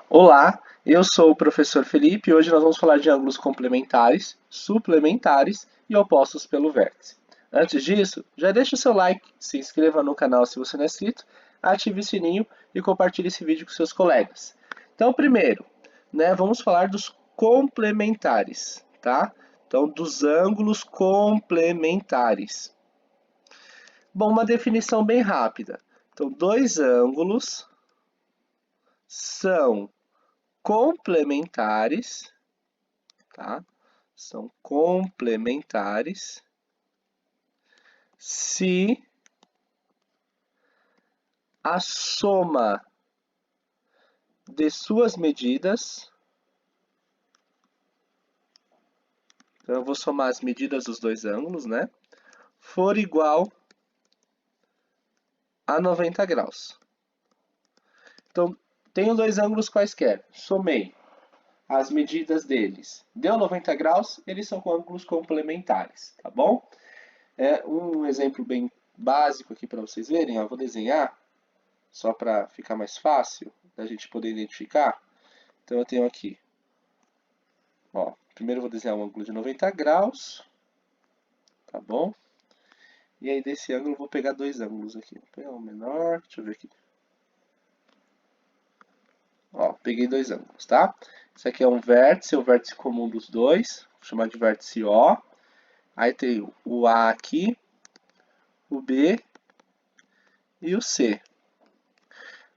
Olá, eu sou o professor Felipe e hoje nós vamos falar de ângulos complementares, suplementares e opostos pelo vértice. Antes disso, já deixa o seu like, se inscreva no canal se você não é inscrito, ative o sininho e compartilhe esse vídeo com seus colegas. Então, primeiro, vamos falar dos complementares, tá? Então, dos ângulos complementares. Bom, uma definição bem rápida. Então, dois ângulos são complementares, tá? São complementares se a soma de suas medidas, então eu vou somar as medidas dos dois ângulos, né? For igual a 90 graus. Então, tenho dois ângulos quaisquer, somei as medidas deles, deu 90 graus, eles são ângulos complementares, tá bom? Um exemplo bem básico aqui para vocês verem, ó, vou desenhar, só para ficar mais fácil da gente poder identificar. Então eu tenho aqui, ó, primeiro eu vou desenhar um ângulo de 90 graus, tá bom? E aí desse ângulo eu vou pegar dois ângulos aqui, vou pegar um menor, deixa eu ver aqui. Ó, peguei dois ângulos, tá? Esse aqui é um vértice, é o vértice comum dos dois, vou chamar de vértice O. Aí tem o A aqui, o B e o C.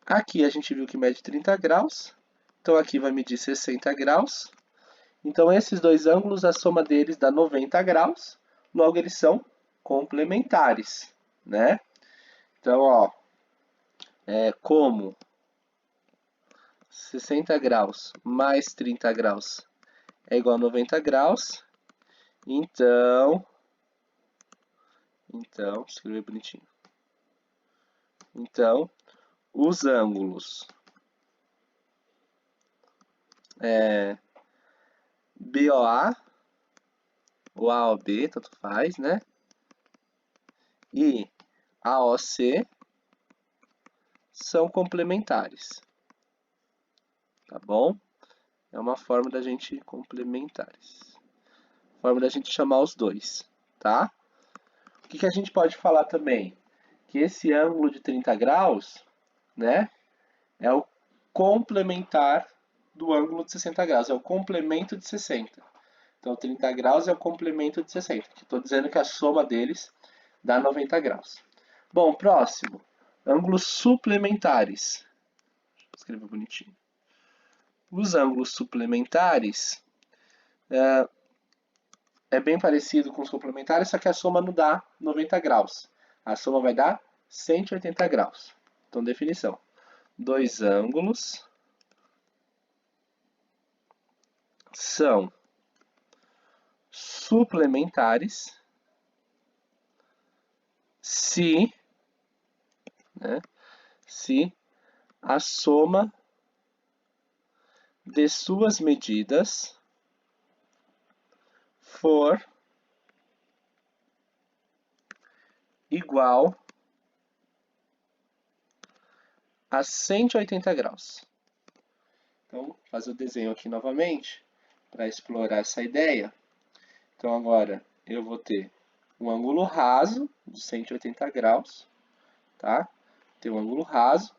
Aqui a gente viu que mede 30 graus, então aqui vai medir 60 graus. Então esses dois ângulos, a soma deles dá 90 graus, logo eles são complementares, né? Então, ó, como 60 graus mais 30 graus é igual a 90 graus, então, escrever bonitinho. Então, os ângulos BOA, ou AOB, tanto faz, né? E AOC são complementares, tá bom? É uma forma da gente complementares. Forma da gente chamar os dois, tá? O que a gente pode falar também? Que esse ângulo de 30 graus, né, é o complementar do ângulo de 60 graus, é o complemento de 60. Então, 30 graus é o complemento de 60. Estou dizendo que a soma deles dá 90 graus. Bom, próximo. Ângulos suplementares. Vou escrever bonitinho. Os ângulos suplementares é bem parecido com os complementares, só que a soma não dá 90 graus. A soma vai dar 180 graus. Então, definição. Dois ângulos são suplementares se a soma de suas medidas for igual a 180 graus. Então, vou fazer o desenho aqui novamente para explorar essa ideia. Então, agora eu vou ter um ângulo raso de 180 graus, tá? Tem um ângulo raso,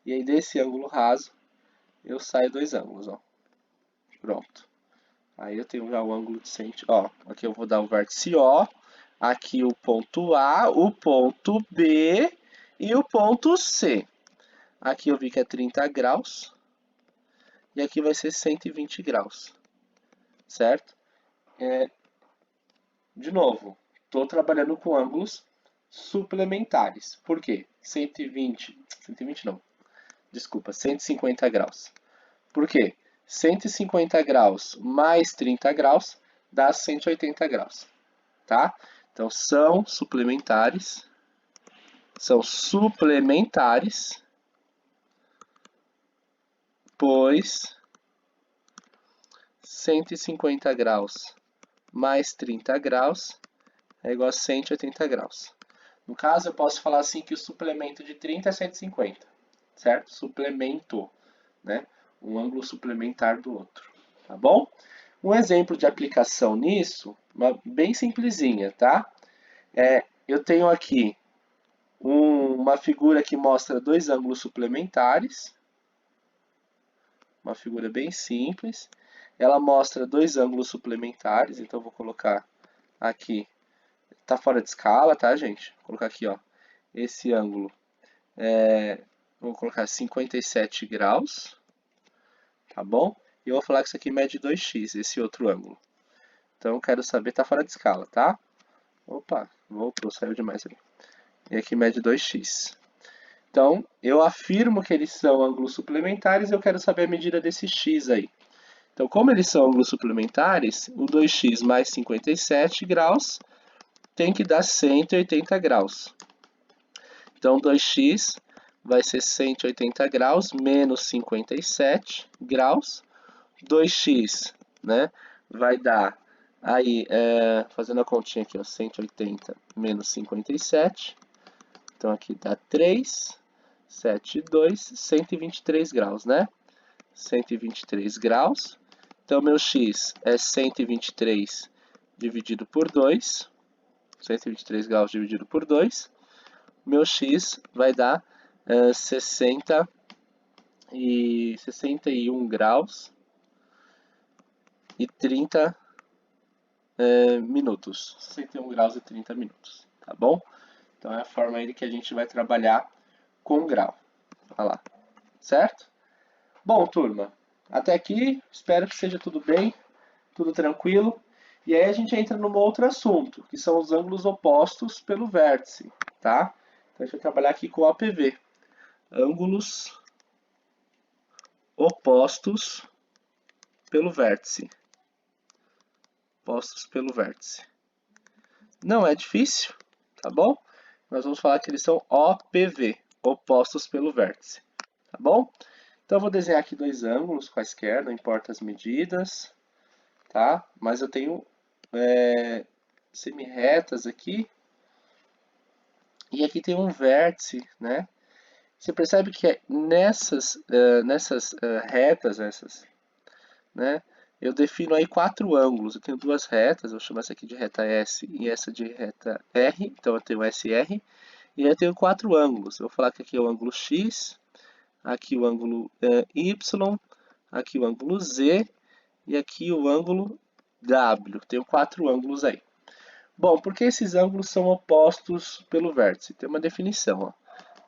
e aí desse ângulo raso eu saio dois ângulos, ó. Pronto. Aí eu tenho já o ângulo de 100, ó. Aqui eu vou dar o vértice O, aqui o ponto A, o ponto B e o ponto C. Aqui eu vi que é 30 graus, e aqui vai ser 120 graus, certo? De novo, estou trabalhando com ângulos suplementares. Por quê? 120 não, desculpa, 150 graus. Por quê? 150 graus mais 30 graus dá 180 graus, tá? Então, são suplementares, pois 150 graus mais 30 graus é igual a 180 graus. No caso, eu posso falar assim que o suplemento de 30 é 150, certo? Suplemento, né? um ângulo suplementar do outro, tá bom? Um exemplo de aplicação nisso, bem simplesinha, tá? Eu tenho aqui uma figura que mostra dois ângulos suplementares, uma figura bem simples. Ela mostra dois ângulos suplementares, então vou colocar aqui, tá fora de escala, tá, gente? Vou colocar aqui, ó, esse ângulo vou colocar 57 graus, tá bom? E eu vou falar que isso aqui mede 2x, esse outro ângulo. Então eu quero saber, tá fora de escala, tá? Opa, voltou, saiu demais ali. E aqui mede 2x. Então, eu afirmo que eles são ângulos suplementares e eu quero saber a medida desse x aí. Então, como eles são ângulos suplementares, o 2x mais 57 graus tem que dar 180 graus. Então, 2x vai ser 180 graus menos 57 graus. 2x, né, vai dar aí, fazendo a continha aqui, ó, 180 menos 57. Então, aqui dá 3, 7, 2, 123 graus, né? 123 graus. Então, meu x é 123 dividido por 2. 123 graus dividido por 2. Meu x vai dar 61 graus e 30 minutos. 61 graus e 30 minutos, tá bom? Então, é a forma aí que a gente vai trabalhar com grau. Olha lá, certo? Bom, turma, até aqui, espero que seja tudo bem, tudo tranquilo. E aí a gente entra num outro assunto, que são os ângulos opostos pelo vértice, tá? Então a gente vai trabalhar aqui com o APV. Ângulos opostos pelo vértice. Opostos pelo vértice. Não é difícil, tá bom? Nós vamos falar que eles são OPV, opostos pelo vértice, tá bom? Então eu vou desenhar aqui dois ângulos quaisquer, não importa as medidas, tá? Mas eu tenho semi-retas aqui, e aqui tem um vértice, né? Você percebe que nessas retas, né? Eu defino aí quatro ângulos. Eu tenho duas retas, eu chamo essa aqui de reta S e essa de reta R, então eu tenho SR, e aí eu tenho quatro ângulos. Eu vou falar que aqui é o ângulo X, aqui o ângulo Y, aqui o ângulo Z e aqui o ângulo W. Tenho quatro ângulos aí. Bom, por que esses ângulos são opostos pelo vértice? Tem uma definição. Ó.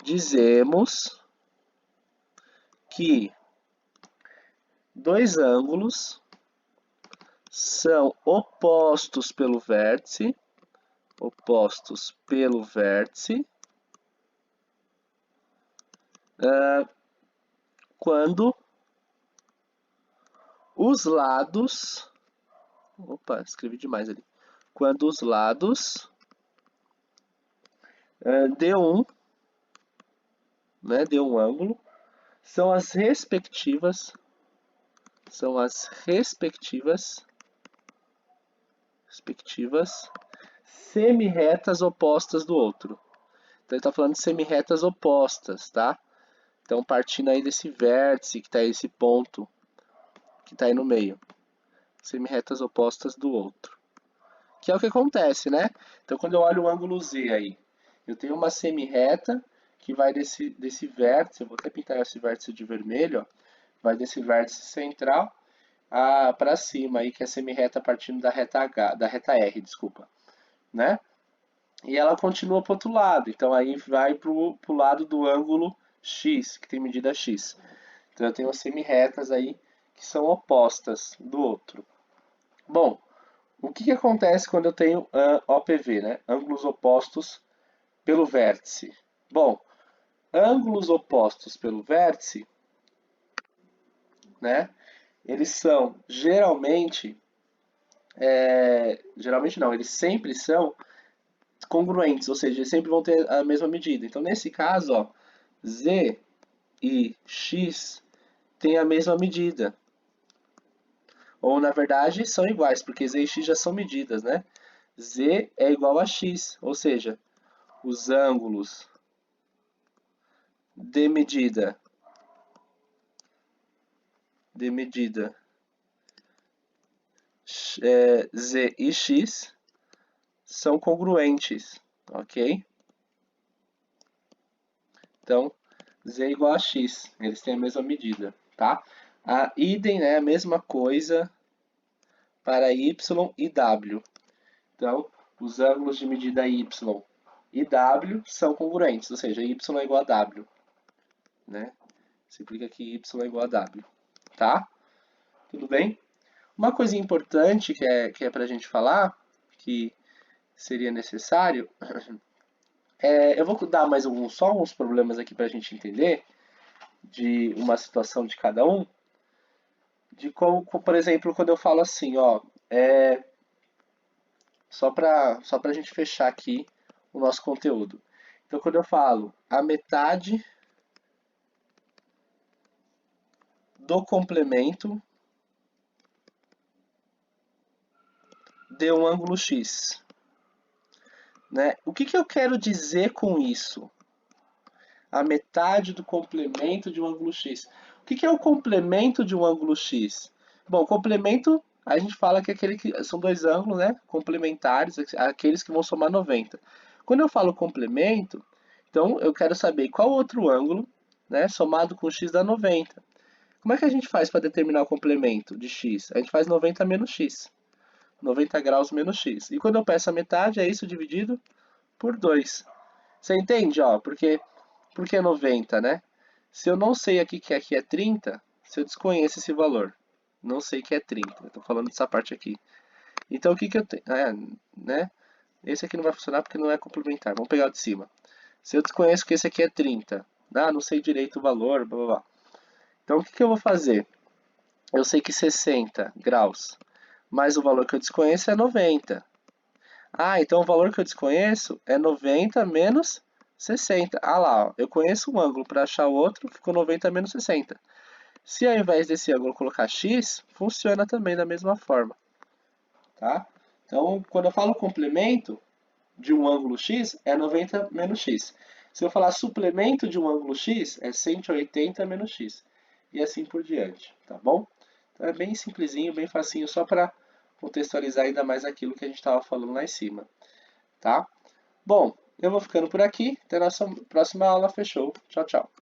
Dizemos que dois ângulos são opostos pelo vértice, quando os lados, opa, escrevi demais ali, quando os lados de um ângulo são as respectivas semi-retas opostas do outro. Então ele está falando de semi-retas opostas, tá? Então partindo aí desse vértice que está esse ponto que está aí no meio, semi-retas opostas do outro. Que é o que acontece, né? Então quando eu olho o ângulo Z aí, eu tenho uma semi-reta que vai desse vértice, eu vou até pintar esse vértice de vermelho, ó, vai desse vértice central para cima aí, que é semi-reta partindo da reta H, da reta R, desculpa, né? E ela continua para o outro lado, então aí vai para o lado do ângulo X, que tem medida X. Então eu tenho as semi-retas aí que são opostas do outro. Bom, o que acontece quando eu tenho OPV, né? Ângulos opostos pelo vértice? Bom, ângulos opostos pelo vértice, né? Eles são geralmente não, eles sempre são congruentes, ou seja, eles sempre vão ter a mesma medida. Então, nesse caso, ó, Z e X têm a mesma medida. Ou, na verdade, são iguais, porque Z e X já são medidas, né? Z é igual a X, ou seja, os ângulos de medida de medida z e x são congruentes, ok? Então, z é igual a x, eles têm a mesma medida, tá? A idem, né, a mesma coisa para y e w. Então, os ângulos de medida y e w são congruentes, ou seja, y é igual a w, né? Você implica que y é igual a w, tá? Tudo bem? Uma coisa importante que é para a gente falar, que seria necessário, eu vou dar mais só alguns problemas aqui para a gente entender, de uma situação de cada um, de como, por exemplo, quando eu falo assim, ó, só para a gente fechar aqui o nosso conteúdo. Então, quando eu falo a metade do complemento de um ângulo x, né? O que eu quero dizer com isso? A metade do complemento de um ângulo x. O que é o complemento de um ângulo x? Bom, complemento, a gente fala que são dois ângulos, né, complementares, aqueles que vão somar 90. Quando eu falo complemento, então eu quero saber qual outro ângulo, né, somado com x dá 90. Como é que a gente faz para determinar o complemento de x? A gente faz 90 menos x. 90 graus menos x. E quando eu peço a metade, é isso dividido por 2. Você entende? Ó, por que 90, né? Se eu não sei aqui que aqui é 30, se eu desconheço esse valor, não sei que é 30. Eu estou falando dessa parte aqui. Então, o que eu tenho? Né? Esse aqui não vai funcionar porque não é complementar. Vamos pegar o de cima. Se eu desconheço que esse aqui é 30, não sei direito o valor, blá blá blá. Então, o que eu vou fazer? Eu sei que 60 graus mais o valor que eu desconheço é 90. Então o valor que eu desconheço é 90 menos 60. Lá, ó, eu conheço um ângulo, para achar o outro, ficou 90 menos 60. Se ao invés desse ângulo colocar x, funciona também da mesma forma. Tá? Então, quando eu falo complemento de um ângulo x, é 90 menos x. Se eu falar suplemento de um ângulo x, é 180 menos x. E assim por diante, tá bom? Então é bem simplesinho, bem facinho, só para contextualizar ainda mais aquilo que a gente estava falando lá em cima, tá? Bom, eu vou ficando por aqui. Até a nossa próxima aula. Fechou. Tchau, tchau.